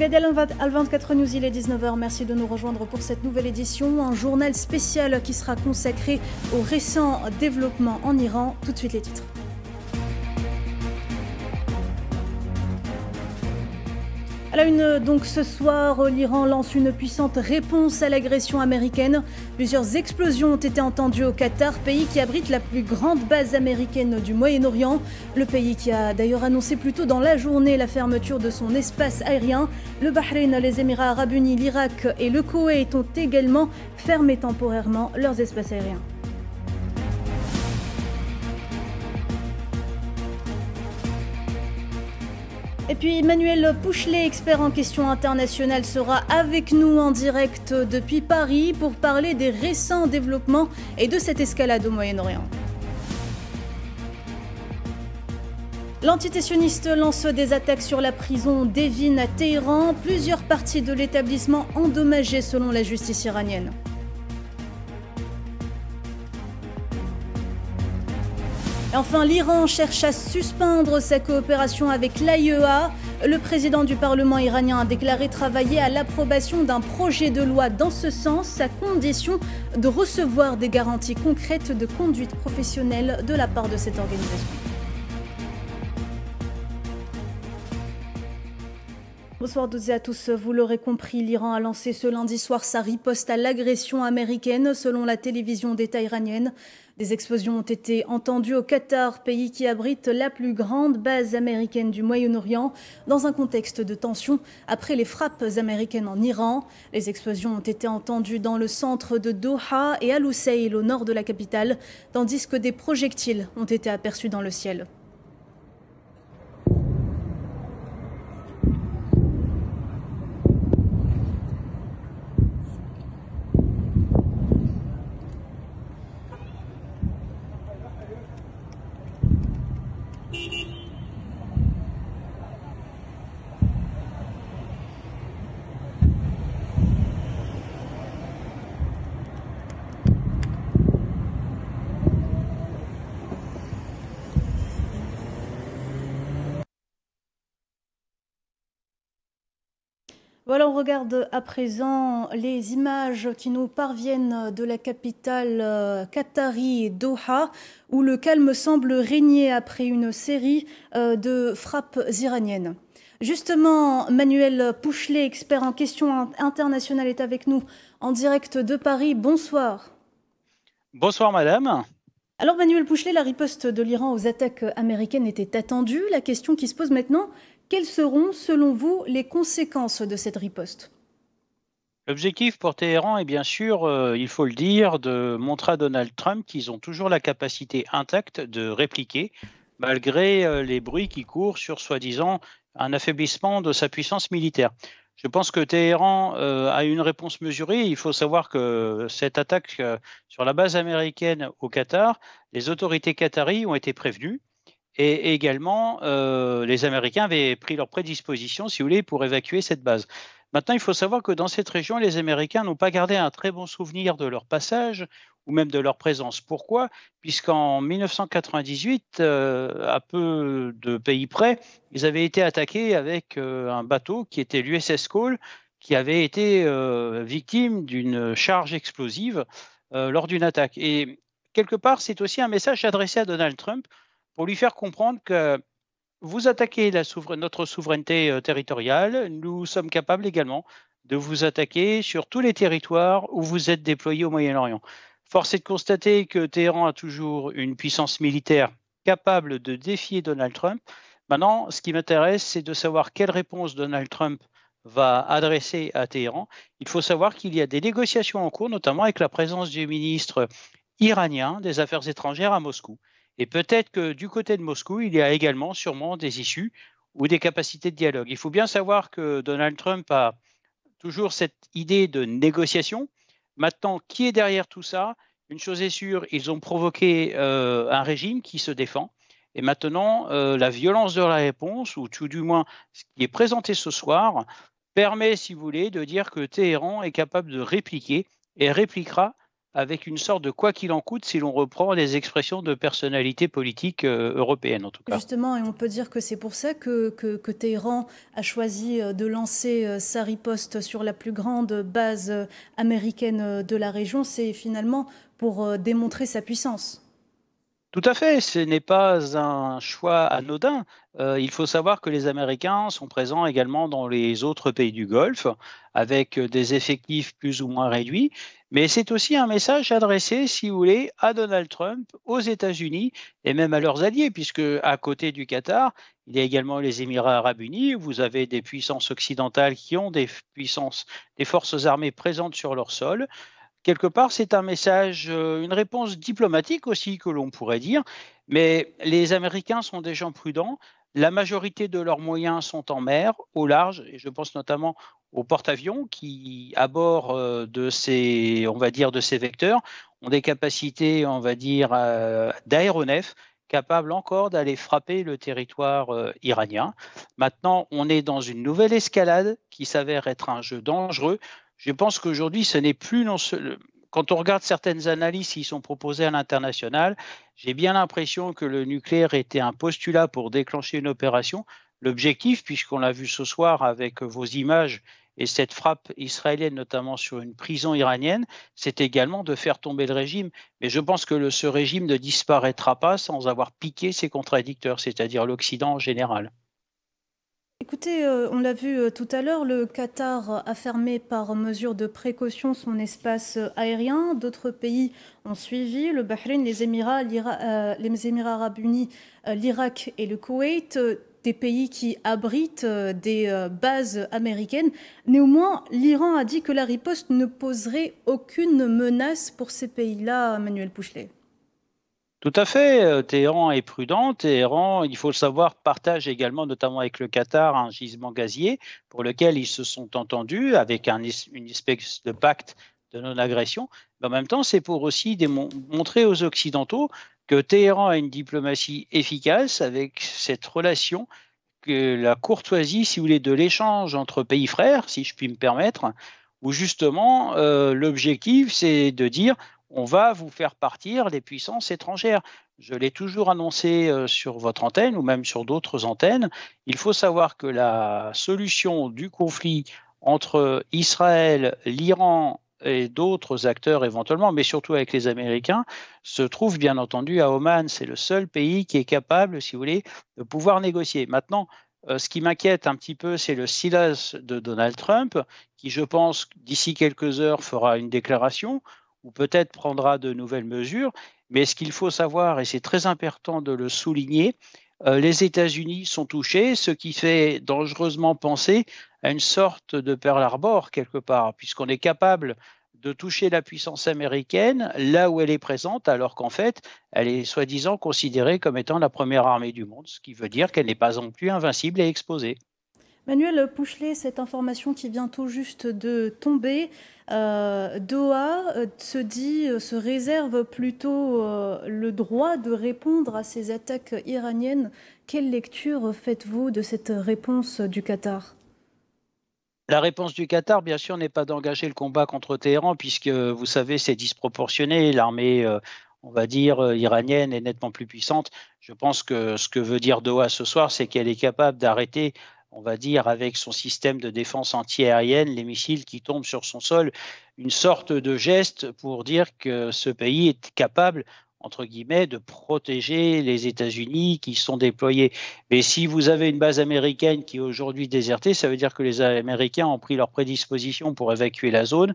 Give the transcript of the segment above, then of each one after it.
regardez Al24 News, il est 19h. Merci de nous rejoindre pour cette nouvelle édition. Un journal spécial qui sera consacré aux récents développements en Iran. Tout de suite les titres. À la une, donc ce soir, l'Iran lance une puissante réponse à l'agression américaine. Plusieurs explosions ont été entendues au Qatar, pays qui abrite la plus grande base américaine du Moyen-Orient. Le pays qui a d'ailleurs annoncé plus tôt dans la journée la fermeture de son espace aérien. Le Bahreïn, les Émirats arabes unis, l'Irak et le Koweït ont également fermé temporairement leurs espaces aériens. Et puis Manuel Pouchelet, expert en questions internationales, sera avec nous en direct depuis Paris pour parler des récents développements et de cette escalade au Moyen-Orient. L'antiterroriste lance des attaques sur la prison d'Evin à Téhéran. Plusieurs parties de l'établissement endommagées selon la justice iranienne. Et enfin, l'Iran cherche à suspendre sa coopération avec l'AIEA. Le président du Parlement iranien a déclaré travailler à l'approbation d'un projet de loi dans ce sens, à condition de recevoir des garanties concrètes de conduite professionnelle de la part de cette organisation. Bonsoir à toutes et à tous. Vous l'aurez compris, l'Iran a lancé ce lundi soir sa riposte à l'agression américaine, selon la télévision d'État iranienne. Des explosions ont été entendues au Qatar, pays qui abrite la plus grande base américaine du Moyen-Orient, dans un contexte de tension après les frappes américaines en Iran. Les explosions ont été entendues dans le centre de Doha et à Lusail, au nord de la capitale, tandis que des projectiles ont été aperçus dans le ciel. Voilà, on regarde à présent les images qui nous parviennent de la capitale qatari, Doha, où le calme semble régner après une série de frappes iraniennes. Justement, Manuel Pouchelet, expert en questions internationales, est avec nous en direct de Paris. Bonsoir. Bonsoir madame. Alors Manuel Pouchelet, la riposte de l'Iran aux attaques américaines était attendue. La question qui se pose maintenant, quelles seront, selon vous, les conséquences de cette riposte? L'objectif pour Téhéran est bien sûr, il faut le dire, de montrer à Donald Trump qu'ils ont toujours la capacité intacte de répliquer, malgré les bruits qui courent sur soi-disant un affaiblissement de sa puissance militaire. Je pense que Téhéran a une réponse mesurée. Il faut savoir que cette attaque sur la base américaine au Qatar, les autorités qataries ont été prévenues. Et également, les Américains avaient pris leurs prédispositions, si vous voulez, pour évacuer cette base. Maintenant, il faut savoir que dans cette région, les Américains n'ont pas gardé un très bon souvenir de leur passage ou même de leur présence. Pourquoi? Puisqu'en 1998, à peu de pays près, ils avaient été attaqués avec un bateau qui était l'USS Cole, qui avait été victime d'une charge explosive lors d'une attaque. Et quelque part, c'est aussi un message adressé à Donald Trump pour lui faire comprendre que vous attaquez notre souveraineté territoriale, nous sommes capables également de vous attaquer sur tous les territoires où vous êtes déployés au Moyen-Orient. Force est de constater que Téhéran a toujours une puissance militaire capable de défier Donald Trump. Maintenant, ce qui m'intéresse, c'est de savoir quelle réponse Donald Trump va adresser à Téhéran. Il faut savoir qu'il y a des négociations en cours, notamment avec la présence du ministre iranien des Affaires étrangères à Moscou. Et peut-être que du côté de Moscou, il y a également sûrement des issues ou des capacités de dialogue. Il faut bien savoir que Donald Trump a toujours cette idée de négociation. Maintenant, qui est derrière tout ça? Une chose est sûre, ils ont provoqué un régime qui se défend. Et maintenant, la violence de la réponse, ou tout du moins ce qui est présenté ce soir, permet, si vous voulez, de dire que Téhéran est capable de répliquer et répliquera avec une sorte de quoi qu'il en coûte si l'on reprend les expressions de personnalités politiques européennes en tout cas. Justement, et on peut dire que c'est pour ça que Téhéran a choisi de lancer sa riposte sur la plus grande base américaine de la région. C'est finalement pour démontrer sa puissance. Tout à fait, ce n'est pas un choix anodin. Il faut savoir que les Américains sont présents également dans les autres pays du Golfe, avec des effectifs plus ou moins réduits. Mais c'est aussi un message adressé, si vous voulez, à Donald Trump, aux États-Unis et même à leurs alliés, puisque à côté du Qatar, il y a également les Émirats arabes unis. Vous avez des puissances occidentales qui ont des forces armées présentes sur leur sol. Quelque part, c'est un message, une réponse diplomatique aussi que l'on pourrait dire, mais les Américains sont des gens prudents. La majorité de leurs moyens sont en mer, au large, et je pense notamment aux porte-avions qui, à bord de ces, on va dire, de ces vecteurs, ont des capacités, on va dire, d'aéronefs capables encore d'aller frapper le territoire iranien. Maintenant, on est dans une nouvelle escalade qui s'avère être un jeu dangereux. Je pense qu'aujourd'hui, ce n'est plus non seul. Quand on regarde certaines analyses qui sont proposées à l'international, j'ai bien l'impression que le nucléaire était un postulat pour déclencher une opération. L'objectif, puisqu'on l'a vu ce soir avec vos images et cette frappe israélienne, notamment sur une prison iranienne, c'est également de faire tomber le régime. Mais je pense que ce régime ne disparaîtra pas sans avoir piqué ses contradicteurs, c'est-à-dire l'Occident en général. Écoutez, on l'a vu tout à l'heure, le Qatar a fermé par mesure de précaution son espace aérien. D'autres pays ont suivi, le Bahreïn, les Émirats, les Émirats arabes unis, l'Irak et le Koweït, des pays qui abritent des bases américaines. Néanmoins, l'Iran a dit que la riposte ne poserait aucune menace pour ces pays-là, Manuel Pouchelet. Tout à fait, Téhéran est prudent. Téhéran, il faut le savoir, partage également, notamment avec le Qatar, un gisement gazier pour lequel ils se sont entendus avec une espèce de pacte de non-agression. Mais en même temps, c'est pour aussi montrer aux Occidentaux que Téhéran a une diplomatie efficace avec cette relation, que la courtoisie, si vous voulez, de l'échange entre pays frères, si je puis me permettre, où justement l'objectif, c'est de dire on va vous faire partir des puissances étrangères. Je l'ai toujours annoncé sur votre antenne ou même sur d'autres antennes. Il faut savoir que la solution du conflit entre Israël, l'Iran et d'autres acteurs éventuellement, mais surtout avec les Américains, se trouve bien entendu à Oman. C'est le seul pays qui est capable, si vous voulez, de pouvoir négocier. Maintenant, ce qui m'inquiète un petit peu, c'est le silence de Donald Trump, qui, je pense, d'ici quelques heures, fera une déclaration ou peut-être prendra de nouvelles mesures. Mais ce qu'il faut savoir, et c'est très important de le souligner, les États-Unis sont touchés, ce qui fait dangereusement penser à une sorte de Pearl Harbor quelque part, puisqu'on est capable de toucher la puissance américaine là où elle est présente, alors qu'en fait, elle est soi-disant considérée comme étant la première armée du monde, ce qui veut dire qu'elle n'est pas non plus invincible et exposée. Manuel Pouchelet, cette information qui vient tout juste de tomber, Doha se réserve plutôt le droit de répondre à ces attaques iraniennes. Quelle lecture faites-vous de cette réponse du Qatar? La réponse du Qatar, bien sûr, n'est pas d'engager le combat contre Téhéran, puisque vous savez, c'est disproportionné. L'armée, on va dire, iranienne est nettement plus puissante. Je pense que ce que veut dire Doha ce soir, c'est qu'elle est capable d'arrêter, on va dire, avec son système de défense antiaérienne, les missiles qui tombent sur son sol, une sorte de geste pour dire que ce pays est capable, entre guillemets, de protéger les États-Unis qui sont déployés. Mais si vous avez une base américaine qui est aujourd'hui désertée, ça veut dire que les Américains ont pris leurs prédispositions pour évacuer la zone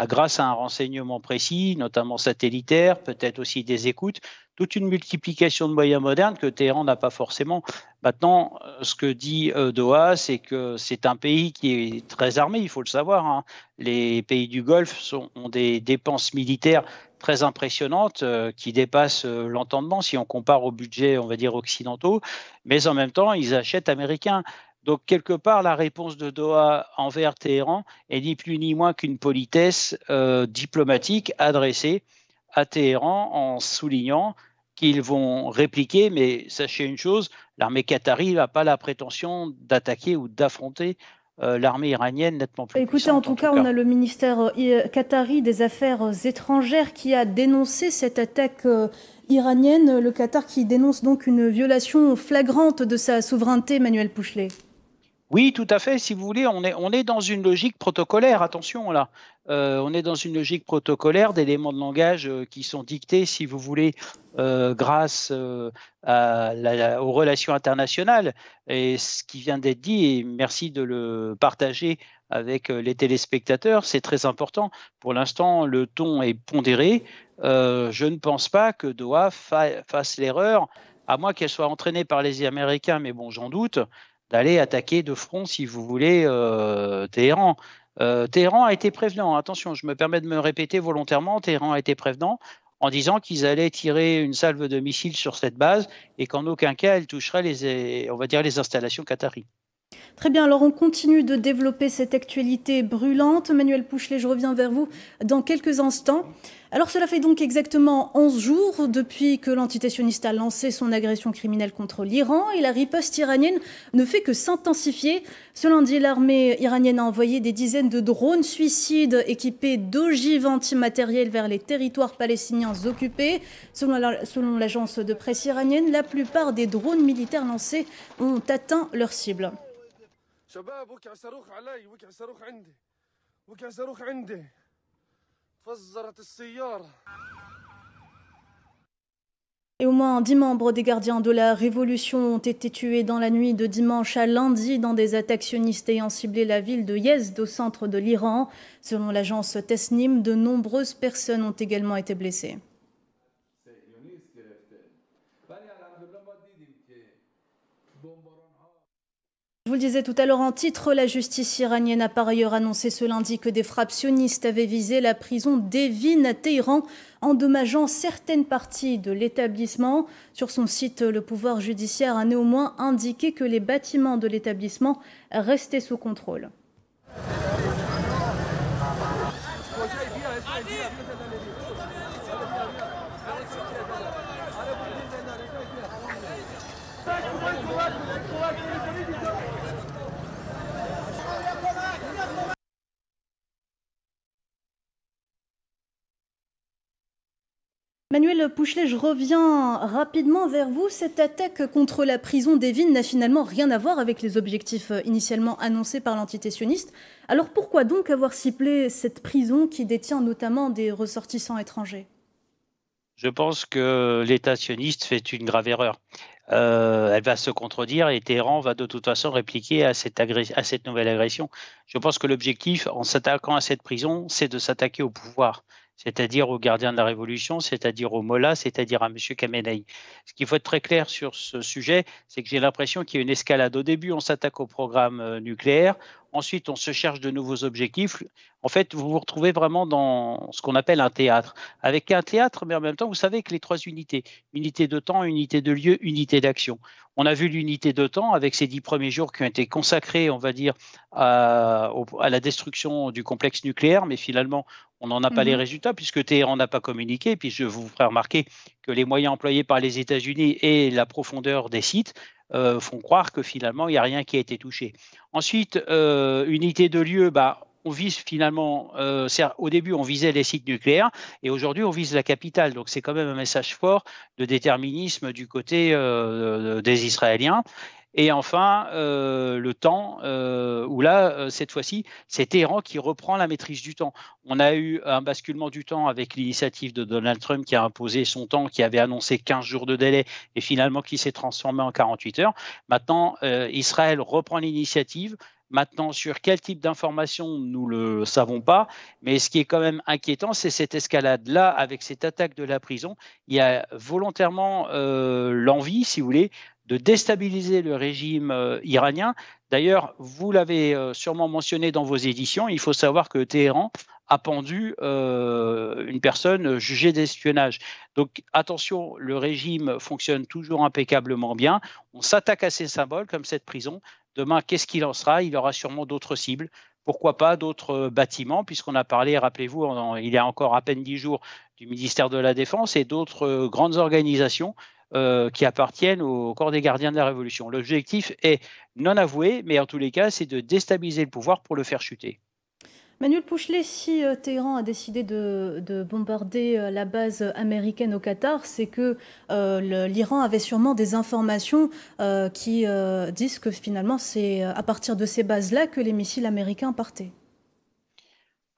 grâce à un renseignement précis, notamment satellitaire, peut-être aussi des écoutes, toute une multiplication de moyens modernes que Téhéran n'a pas forcément. Maintenant, ce que dit Doha, c'est que c'est un pays qui est très armé, il faut le savoir, hein. Les pays du Golfe ont des dépenses militaires très impressionnantes qui dépassent l'entendement si on compare au budget, on va dire, occidentaux, mais en même temps, ils achètent américains. Donc, quelque part, la réponse de Doha envers Téhéran est ni plus ni moins qu'une politesse diplomatique adressée à Téhéran en soulignant qu'ils vont répliquer, mais sachez une chose, l'armée qatari n'a pas la prétention d'attaquer ou d'affronter l'armée iranienne nettement plus Écoutez, puissante. en tout cas, on a le ministère qatari des Affaires étrangères qui a dénoncé cette attaque iranienne. Le Qatar qui dénonce donc une violation flagrante de sa souveraineté, Emmanuel Pouchelet. Oui, tout à fait. Si vous voulez, on est dans une logique protocolaire. Attention là, on est dans une logique protocolaire d'éléments de langage qui sont dictés, si vous voulez, grâce aux relations internationales. Et ce qui vient d'être dit, et merci de le partager avec les téléspectateurs, c'est très important. Pour l'instant, le ton est pondéré. Je ne pense pas que Doha fasse l'erreur, à moins qu'elle soit entraînée par les Américains, mais bon, j'en doute, d'aller attaquer de front, si vous voulez, Téhéran. Téhéran a été prévenant, attention, je me permets de me répéter volontairement, Téhéran a été prévenant en disant qu'ils allaient tirer une salve de missiles sur cette base et qu'en aucun cas elle toucherait on va dire, les installations qataries. Très bien, alors on continue de développer cette actualité brûlante. Emmanuel Pouchelet, je reviens vers vous dans quelques instants. Alors cela fait donc exactement 11 jours depuis que l'entité sioniste a lancé son agression criminelle contre l'Iran et la riposte iranienne ne fait que s'intensifier. Ce lundi, l'armée iranienne a envoyé des dizaines de drones suicides équipés d'ogives antimatérielles vers les territoires palestiniens occupés. Selon l'agence de presse iranienne, la plupart des drones militaires lancés ont atteint leur cible. شباب وقع صاروخ علي وقع صاروخ عندي وقع صاروخ عندي فزرت السيارة. Et au moins 10 membres des gardiens de la Révolution ont été tués dans la nuit de dimanche à lundi dans des attaques sionistes ayant ciblé la ville de Yezd au centre de l'Iran. Selon l'agence Tesnim, de nombreuses personnes ont également été blessées. Je vous le disais tout à l'heure en titre, la justice iranienne a par ailleurs annoncé ce lundi que des frappes sionistes avaient visé la prison d'Evin à Téhéran, endommageant certaines parties de l'établissement. Sur son site, le pouvoir judiciaire a néanmoins indiqué que les bâtiments de l'établissement restaient sous contrôle. Emmanuel Pouchelet, je reviens rapidement vers vous. Cette attaque contre la prison d'Evin n'a finalement rien à voir avec les objectifs initialement annoncés par l'entité sioniste. Alors pourquoi donc avoir ciblé cette prison qui détient notamment des ressortissants étrangers ? Je pense que l'État sioniste fait une grave erreur. Elle va se contredire et Téhéran va de toute façon répliquer à cette nouvelle agression. Je pense que l'objectif, en s'attaquant à cette prison, c'est de s'attaquer au pouvoir, c'est-à-dire aux gardiens de la Révolution, c'est-à-dire aux mollahs, c'est-à-dire à M. Khamenei. Ce qu'il faut être très clair sur ce sujet, c'est que j'ai l'impression qu'il y a une escalade. Au début, on s'attaque au programme nucléaire. Ensuite, on se cherche de nouveaux objectifs. En fait, vous vous retrouvez vraiment dans ce qu'on appelle un théâtre. Avec un théâtre, mais en même temps, vous savez que les trois unités, unité de temps, unité de lieu, unité d'action. On a vu l'unité de temps avec ces 10 premiers jours qui ont été consacrés, on va dire, à la destruction du complexe nucléaire, mais finalement, on n'en a pas les résultats puisque Téhéran n'a pas communiqué. Puis je vous ferai remarquer que les moyens employés par les États-Unis et la profondeur des sites font croire que finalement, il n'y a rien qui a été touché. Ensuite, unité de lieu, on vise finalement, au début, on visait les sites nucléaires et aujourd'hui, on vise la capitale. Donc, c'est quand même un message fort de déterminisme du côté des Israéliens. Et enfin, le temps, où là, cette fois-ci, c'est Téhéran qui reprend la maîtrise du temps. On a eu un basculement du temps avec l'initiative de Donald Trump qui a imposé son temps, qui avait annoncé 15 jours de délai et finalement qui s'est transformé en 48 heures. Maintenant, Israël reprend l'initiative. Maintenant, sur quel type d'information, nous ne le savons pas. Mais ce qui est quand même inquiétant, c'est cette escalade-là avec cette attaque de la prison. Il y a volontairement l'envie, si vous voulez, de déstabiliser le régime iranien. D'ailleurs, vous l'avez sûrement mentionné dans vos éditions, il faut savoir que Téhéran a pendu une personne jugée d'espionnage. Donc attention, le régime fonctionne toujours impeccablement bien. On s'attaque à ces symboles comme cette prison. Demain, qu'est-ce qu'il en sera ? Il aura sûrement d'autres cibles. Pourquoi pas d'autres bâtiments, puisqu'on a parlé, rappelez-vous, il y a encore à peine 10 jours, du ministère de la Défense et d'autres grandes organisations qui appartiennent au corps des gardiens de la Révolution. L'objectif est non avoué, mais en tous les cas, c'est de déstabiliser le pouvoir pour le faire chuter. Manuel Pouchelet, si Téhéran a décidé de bombarder la base américaine au Qatar, c'est que l'Iran avait sûrement des informations qui disent que finalement c'est à partir de ces bases-là que les missiles américains partaient.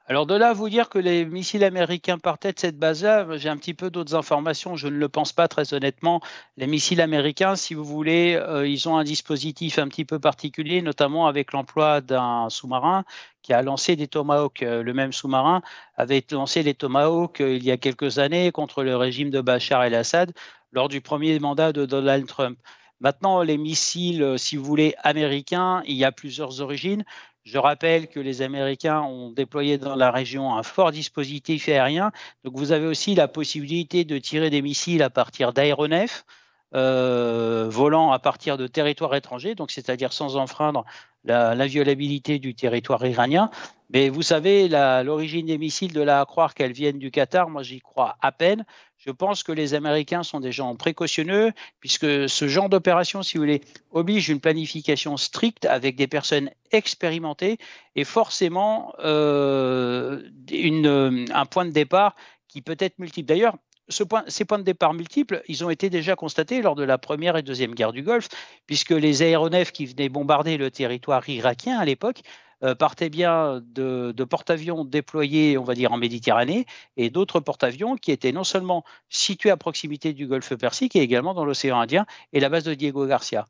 Alors de là à vous dire que les missiles américains partaient de cette base-là, j'ai un petit peu d'autres informations. Je ne le pense pas très honnêtement. Les missiles américains, si vous voulez, ils ont un dispositif un petit peu particulier, notamment avec l'emploi d'un sous-marin qui a lancé des Tomahawks. Le même sous-marin avait lancé les Tomahawks il y a quelques années contre le régime de Bachar el-Assad lors du premier mandat de Donald Trump. Maintenant, les missiles, si vous voulez, américains, il y a plusieurs origines. Je rappelle que les Américains ont déployé dans la région un fort dispositif aérien. Donc, vous avez aussi la possibilité de tirer des missiles à partir d'aéronefs volant à partir de territoires étrangers, donc c'est-à-dire sans enfreindre l'inviolabilité du territoire iranien. Mais vous savez, l'origine des missiles, de là à croire qu'elles viennent du Qatar, moi j'y crois à peine. Je pense que les Américains sont des gens précautionneux, puisque ce genre d'opération, si vous voulez, oblige une planification stricte avec des personnes expérimentées et forcément un point de départ qui peut être multiple. D'ailleurs, ces points de départ multiples, ils ont été déjà constatés lors de la première et deuxième guerre du Golfe, puisque les aéronefs qui venaient bombarder le territoire irakien à l'époque partaient bien de porte-avions déployés, on va dire, en Méditerranée, et d'autres porte-avions qui étaient non seulement situés à proximité du Golfe Persique, et également dans l'océan Indien et la base de Diego Garcia.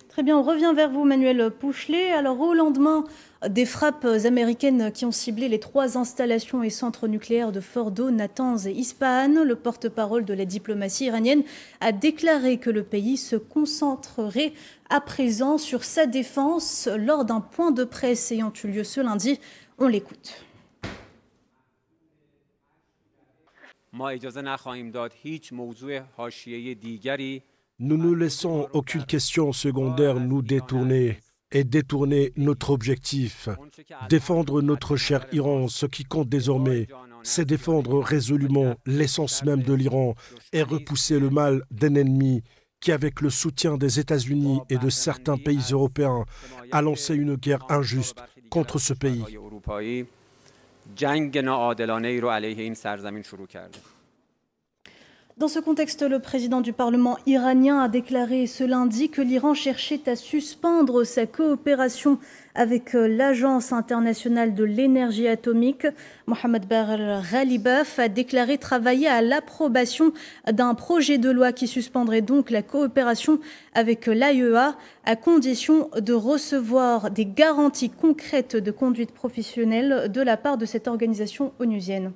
Très bien, on revient vers vous, Manuel Pouchelet. Alors, au lendemain des frappes américaines qui ont ciblé les 3 installations et centres nucléaires de Fordo, Natanz et Ispahan, le porte-parole de la diplomatie iranienne a déclaré que le pays se concentrerait à présent sur sa défense lors d'un point de presse ayant eu lieu ce lundi. On l'écoute. Nous ne laissons aucune question secondaire nous détourner et détourner notre objectif. Défendre notre cher Iran, ce qui compte désormais, c'est défendre résolument l'essence même de l'Iran et repousser le mal d'un ennemi qui, avec le soutien des États-Unis et de certains pays européens, a lancé une guerre injuste contre ce pays. Dans ce contexte, le président du Parlement iranien a déclaré ce lundi que l'Iran cherchait à suspendre sa coopération avec l'Agence internationale de l'énergie atomique. Mohamed Bagher Ghalibaf a déclaré travailler à l'approbation d'un projet de loi qui suspendrait donc la coopération avec l'AIEA à condition de recevoir des garanties concrètes de conduite professionnelle de la part de cette organisation onusienne.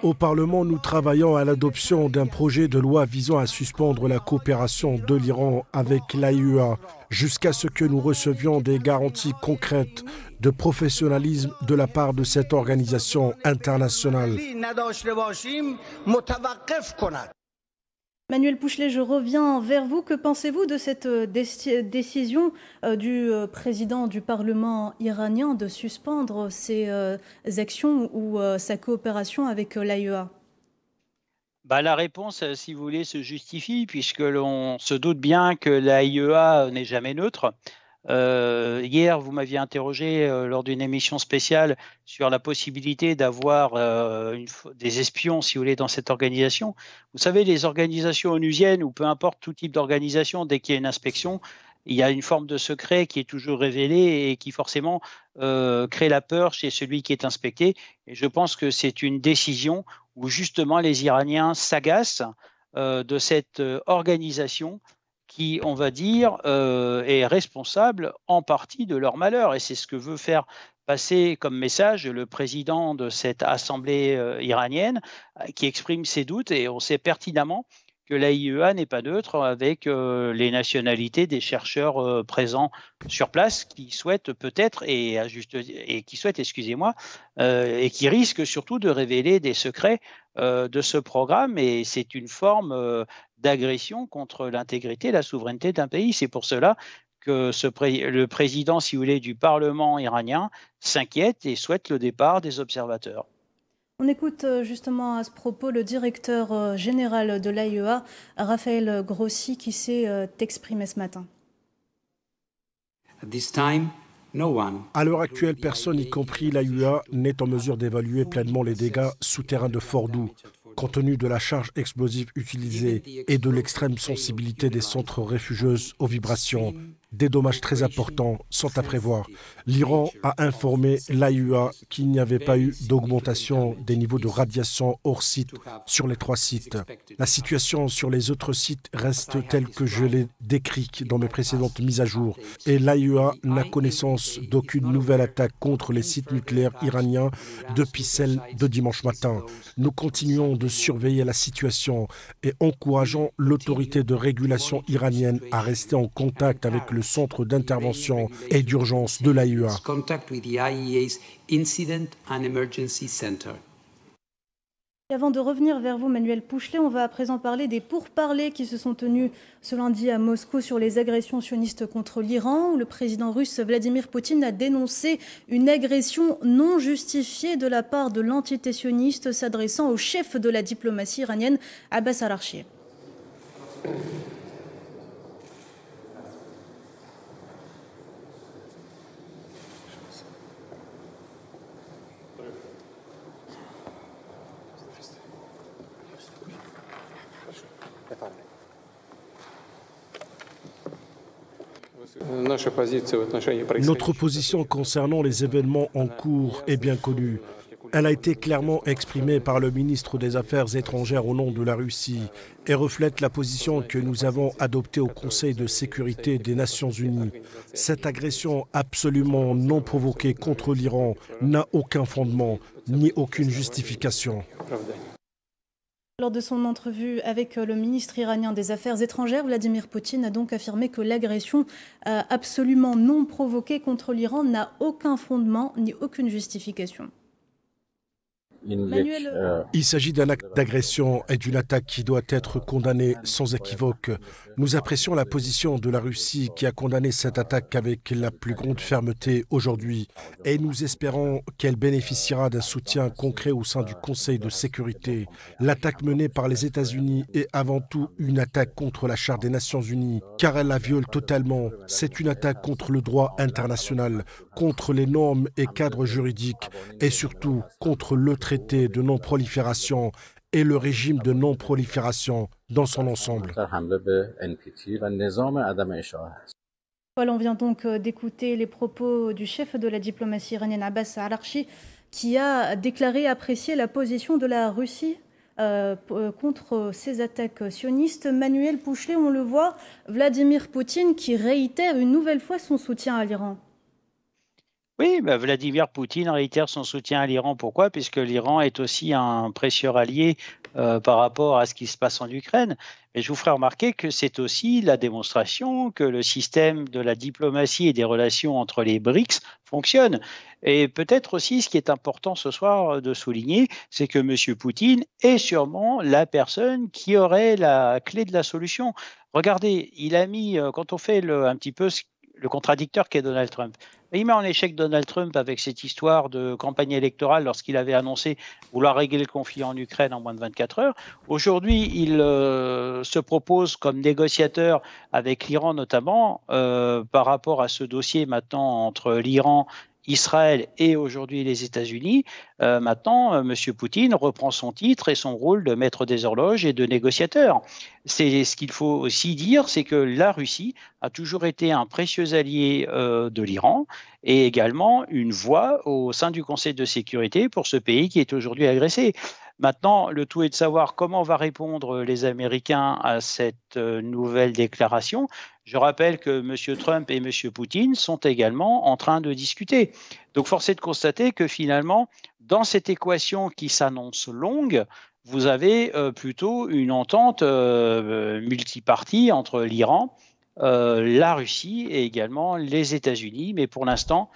Au Parlement, nous travaillons à l'adoption d'un projet de loi visant à suspendre la coopération de l'Iran avec l'AIEA jusqu'à ce que nous recevions des garanties concrètes de professionnalisme de la part de cette organisation internationale. Manuel Pouchelet, je reviens vers vous. Que pensez-vous de cette décision du président du Parlement iranien de suspendre ses actions ou sa coopération avec l'AIEA? La réponse, si vous voulez, se justifie puisque l'on se doute bien que l'AIEA n'est jamais neutre. Hier, vous m'aviez interrogé lors d'une émission spéciale sur la possibilité d'avoir des espions, si vous voulez, dans cette organisation. Vous savez, les organisations onusiennes, ou peu importe tout type d'organisation, dès qu'il y a une inspection, il y a une forme de secret qui est toujours révélée et qui forcément crée la peur chez celui qui est inspecté. Et je pense que c'est une décision où justement les Iraniens s'agacent de cette organisation qui, on va dire, est responsable en partie de leur malheur. Et c'est ce que veut faire passer comme message le président de cette assemblée iranienne qui exprime ses doutes. Et on sait pertinemment que l'AIEA n'est pas neutre avec les nationalités des chercheurs présents sur place qui souhaitent peut-être, et qui risquent surtout de révéler des secrets de ce programme. Et c'est une forme d'agression contre l'intégrité et la souveraineté d'un pays. C'est pour cela que le président, si vous voulez, du Parlement iranien s'inquiète et souhaite le départ des observateurs. On écoute justement à ce propos le directeur général de l'AIEA, Raphaël Grossi, qui s'est exprimé ce matin. À l'heure actuelle, personne, y compris l'AIEA, n'est en mesure d'évaluer pleinement les dégâts souterrains de Fordou, compte tenu de la charge explosive utilisée et de l'extrême sensibilité des centres réfugiés aux vibrations. Des dommages très importants sont à prévoir. L'Iran a informé l'AIEA qu'il n'y avait pas eu d'augmentation des niveaux de radiation hors site sur les 3 sites. La situation sur les autres sites reste telle que je l'ai décrite dans mes précédentes mises à jour. Et l'AIEA n'a connaissance d'aucune nouvelle attaque contre les sites nucléaires iraniens depuis celle de dimanche matin. Nous continuons de surveiller la situation et encourageons l'autorité de régulation iranienne à rester en contact avec le centre d'intervention et d'urgence de l'AIEA. Et avant de revenir vers vous, Manuel Pouchelet, on va à présent parler des pourparlers qui se sont tenus ce lundi à Moscou sur les agressions sionistes contre l'Iran. Le président russe Vladimir Poutine a dénoncé une agression non justifiée de la part de l'entité sioniste s'adressant au chef de la diplomatie iranienne, Abbas Araghchi. Notre position concernant les événements en cours est bien connue. Elle a été clairement exprimée par le ministre des Affaires étrangères au nom de la Russie et reflète la position que nous avons adoptée au Conseil de sécurité des Nations Unies. Cette agression absolument non provoquée contre l'Iran n'a aucun fondement ni aucune justification. Lors de son entrevue avec le ministre iranien des Affaires étrangères, Vladimir Poutine a donc affirmé que l'agression absolument non provoquée contre l'Iran n'a aucun fondement ni aucune justification. Il s'agit d'un acte d'agression et d'une attaque qui doit être condamnée sans équivoque. Nous apprécions la position de la Russie qui a condamné cette attaque avec la plus grande fermeté aujourd'hui et nous espérons qu'elle bénéficiera d'un soutien concret au sein du Conseil de sécurité. L'attaque menée par les États-Unis est avant tout une attaque contre la Charte des Nations Unies car elle la viole totalement. C'est une attaque contre le droit international, contre les normes et cadres juridiques et surtout contre le traité de non-prolifération et le régime de non-prolifération dans son ensemble. Voilà, on vient donc d'écouter les propos du chef de la diplomatie iranienne Abbas Araghchi qui a déclaré apprécier la position de la Russie contre ces attaques sionistes. Manuel Pouchelet, on le voit, Vladimir Poutine qui réitère une nouvelle fois son soutien à l'Iran. Oui, Vladimir Poutine réitère son soutien à l'Iran. Pourquoi? Puisque l'Iran est aussi un précieux allié par rapport à ce qui se passe en Ukraine. Mais je vous ferai remarquer que c'est aussi la démonstration que le système de la diplomatie et des relations entre les BRICS fonctionne. Et peut-être aussi, ce qui est important ce soir de souligner, c'est que M. Poutine est sûrement la personne qui aurait la clé de la solution. Regardez, il a mis, quand on fait un petit peu le contradicteur qu'est Donald Trump, il met en échec Donald Trump avec cette histoire de campagne électorale lorsqu'il avait annoncé vouloir régler le conflit en Ukraine en moins de 24 heures. Aujourd'hui, il se propose comme négociateur avec l'Iran notamment par rapport à ce dossier maintenant entre l'Iran, Israël et aujourd'hui les États-Unis. Maintenant, M. Poutine reprend son titre et son rôle de maître des horloges et de négociateur. C'est ce qu'il faut aussi dire, c'est que la Russie a toujours été un précieux allié de l'Iran et également une voix au sein du Conseil de sécurité pour ce pays qui est aujourd'hui agressé. Maintenant, le tout est de savoir comment vont répondre les Américains à cette nouvelle déclaration. Je rappelle que M. Trump et M. Poutine sont également en train de discuter. Donc, force est de constater que finalement, dans cette équation qui s'annonce longue, vous avez plutôt une entente multipartie entre l'Iran, la Russie et également les États-Unis. Mais pour l'instant,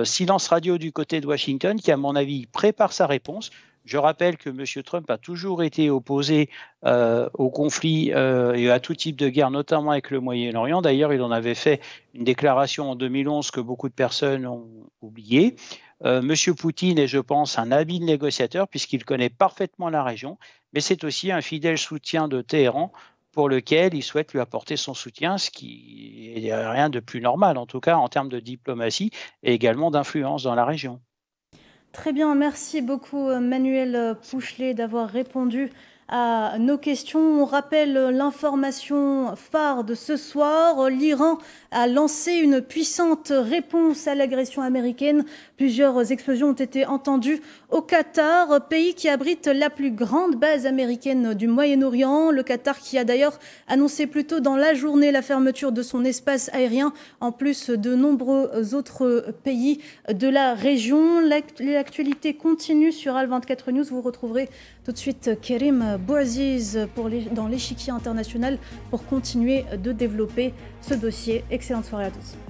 silence radio du côté de Washington qui, à mon avis, prépare sa réponse. Je rappelle que M. Trump a toujours été opposé au conflit et à tout type de guerre, notamment avec le Moyen-Orient. D'ailleurs, il en avait fait une déclaration en 2011 que beaucoup de personnes ont oubliée. Monsieur Poutine est, je pense, un habile négociateur puisqu'il connaît parfaitement la région, mais c'est aussi un fidèle soutien de Téhéran pour lequel il souhaite lui apporter son soutien, ce qui est rien de plus normal, en tout cas en termes de diplomatie et également d'influence dans la région. Très bien, merci beaucoup Manuel Pouchelet d'avoir répondu à nos questions. On rappelle l'information phare de ce soir. L'Iran a lancé une puissante réponse à l'agression américaine. Plusieurs explosions ont été entendues au Qatar, pays qui abrite la plus grande base américaine du Moyen-Orient. Le Qatar qui a d'ailleurs annoncé plus tôt dans la journée la fermeture de son espace aérien, en plus de nombreux autres pays de la région. L'actualité continue sur Al24 News. Vous retrouverez tout de suite Kerim Bouaziz dans l'échiquier international pour continuer de développer ce dossier. Excellente soirée à tous.